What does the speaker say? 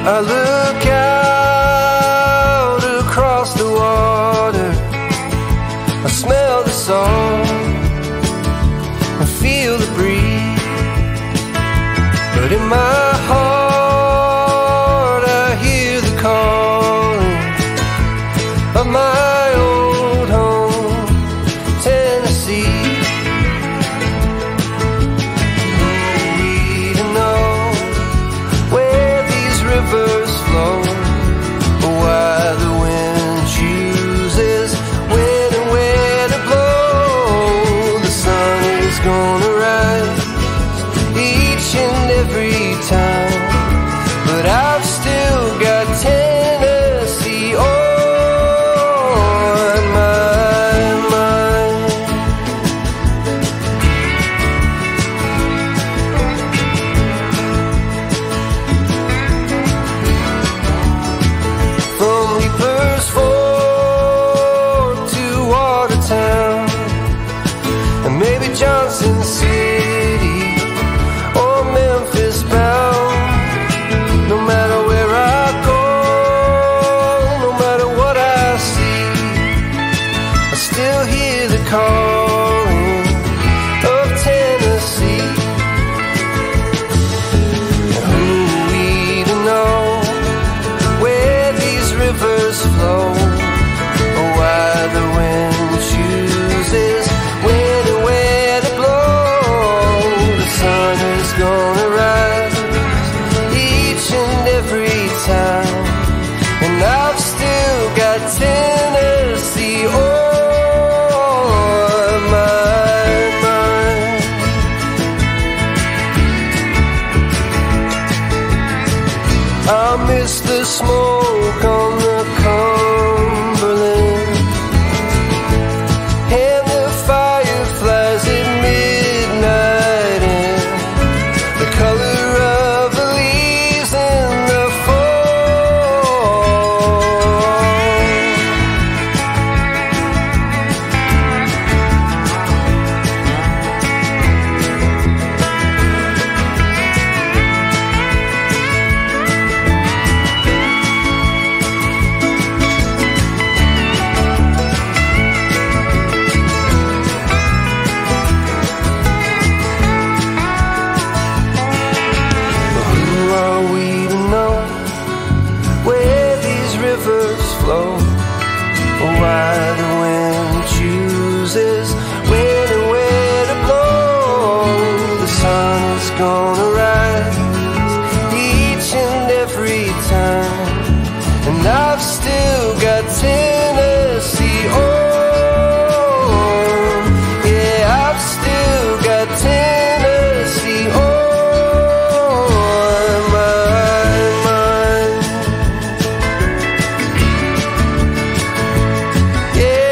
I look out across the water, I smell the salt and feel the breeze, but in my heart I hear the calling of my old home, Tennessee. We don't know where these rivers flow, or why the wind chooses when and where to blow. The sun is gonna rise each and every time, but I've still got Tennessee on my mind. From Leapers Ford to Watertown, and maybe Johnson City or Memphis bound. No matter where I go, no matter what I see, I still hear the calling of Tennessee. And who we to know where these rivers flow, or why the wind chooses when and where to blow. The sun is gonna rise each and every time, and I've still got Tennessee on my mind. I miss the smoke on the Cumberland and the fireflies at midnight, and the color of the leaves in the fall. Who are we to know where these rivers flow, or why the wind chooses when and where to blow? The sun is gonna rise each and every time, and I've still got Tennessee on. Yeah, I've still got Tennessee on my mind. Yeah.